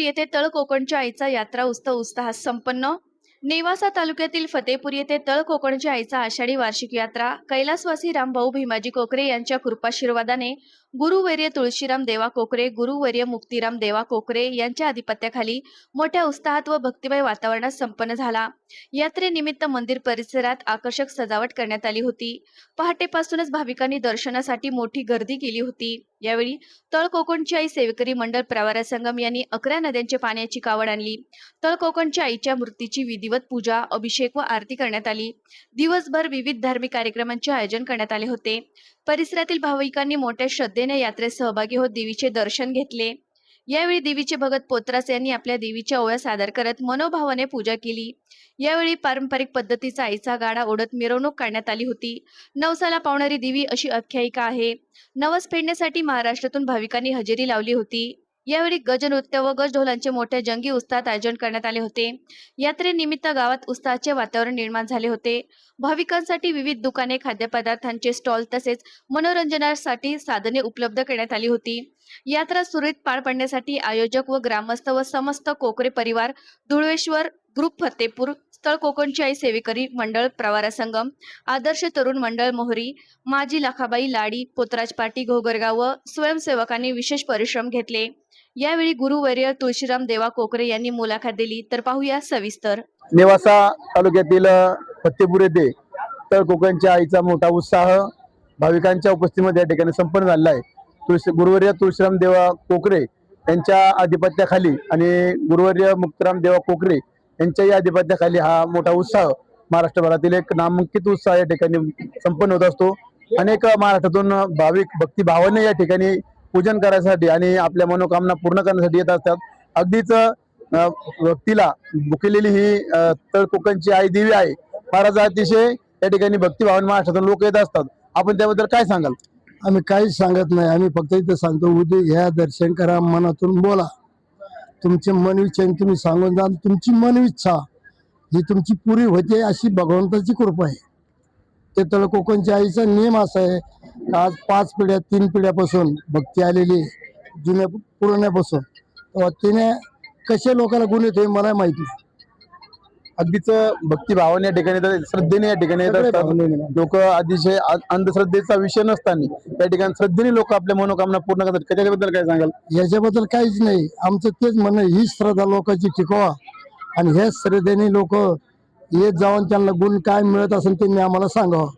येथे तळ कोकणच्या आईचा यात्रा उत्साहात संपन्न। नेवासा तालुक्यातील फतेपूर येथे तळ कोकणच्या आईचा आषाढी वार्षिक यात्रा कैलासवासी रामभाऊ भीमाजी कोकरे यांच्या कृपाशीर्वादाने गुरुवर्य तुळशीराम देवा कोकरे, गुरुवर्य मुक्तीराम देवा कोकरे यांच्या अधिपत्याखाली मोठ्या उत्साहात व भक्तिमय वातावरणात संपन्न झाला। यात्रेनिमित्त मंदिर परिसरात आकर्षक सजावट करण्यात आली होती। पहाटेपासूनच भाविकांनी दर्शनासाठी मोठी गर्दी केली होती। यावेळी तळ कोकणची आई सेवेकरी मंडळ प्रवारा संगम यांनी 11 नद्यांच्या पाण्याची कावड आणली। तळ कोकणच्या आईच्या मूर्तीची विधिवत पूजा, अभिषेक व आरती करण्यात आली। दिवसभर विविध धार्मिक कार्यक्रमांचे आयोजन करण्यात आले होते। परिसरातील भाविकांनी मोठ्या श्रद्धेने यात्रेत सहभागी होत देवीचे दर्शन घेतले। यावेळी देवीचे भगत पोतरास यांनी आपल्या देवीच्या ओव्या सादर करत मनोभावाने पूजा केली। यावेळी पारंपरिक पद्धतीचा आईचा गाडा ओढत मिरवणूक काढण्यात आली होती। नवसाला पावणारी देवी अशी आख्यायिका आहे। नवस फेडण्यासाठी महाराष्ट्रातून भाविकांनी हजेरी लावली होती। यावेळी गजनृत्य व गजढोलांचे मोठ्या जंगी उत्साहात आयोजन करण्यात आले होते। यात्रेनिमित्त गावात उत्साहाचे वातावरण निर्माण झाले होते। भाविकांसाठी विविध दुकाने, खाद्यपदार्थांचे स्टॉल तसेच मनोरंजनासाठी साधने उपलब्ध करण्यात आली होती। यात्रा सुरळीत पार पाडण्यासाठी आयोजक व ग्रामस्थ व समस्त कोकरे परिवार, धुळवेश्वर ग्रुप फतेपूर, तळ कोकणची आई सेवेकरी मंडळ प्रवारा संगम, आदर्श तरुण मंडळ मोहरी, माजी लाखाबाई लाडी, पोतराज पाटी घोगरगाव व स्वयंसेवकांनी विशेष परिश्रम घेतले। यावेळी गुरुवर्य तुळशीराम देवा कोकरे यांनी मुलाखत दिली, तर पाहूया सविस्तर। नेवासा तालुक्यातील फतेपूर येथे तळ कोकणच्या आईचा मोठा उत्साह भाविकांच्या उपस्थितीमध्ये या ठिकाणी संपन्न झालेला आहे। गुरुवर्य तुळशीराम देवा कोकरे यांच्या अधिपत्याखाली आणि गुरुवर्य मुक्तीराम देवा कोकरे यांच्याही अधिपत्याखाली हा मोठा उत्साह महाराष्ट्रभरातील एक नामांकित उत्साह या ठिकाणी संपन्न होत असतो। अनेक महाराष्ट्रातून भाविक भक्तिभावाने या ठिकाणी पूजन करायसाठी आणि आपल्या मनोकामना पूर्ण करण्यासाठी येत असतात। अगदीच भक्तीला भुकेलेली ही तळ कोकणची आई देवी आहे। फारच अतिशय या ठिकाणी भक्तिभावाने महाराष्ट्रातून लोक येत असतात। आपण त्याबद्दल काय सांगाल? आम्ही काहीच सांगत नाही, आम्ही फक्त इथं सांगतो उद्या ह्या दर्शन करा, मनातून बोला, तुमचे मनविच्छा तुम्ही सांगून जा, तुमची मनविच्छा ही तुमची पुरी होते अशी भगवंताची कृपा आहे। ते तळ कोकणच्या आईचा नियम असा आहे, आज 5 पिढ्या 3 पिढ्यापासून भक्ती आलेली जुन्या पुराण्यापासून, तेव्हा तिने कशा लोकांना गुण येतोय मला माहिती नाही। अगदीच भक्तिभावाने या ठिकाणी श्रद्धेने या ठिकाणी येत असतात लोक। अतिशय अंधश्रद्धेचा विषय नसताना त्या ठिकाणी श्रद्धेने लोक आपल्या मनोकामना पूर्ण करतात। त्याच्याबद्दल काय सांगाल? याच्याबद्दल काहीच नाही, आमचं तेच म्हणणं, ही श्रद्धा लोकांची टिकवा आणि ह्या श्रद्धेने लोक येत जाऊन त्यांना गुण काय मिळत असेल त्यांनी आम्हाला सांगावं।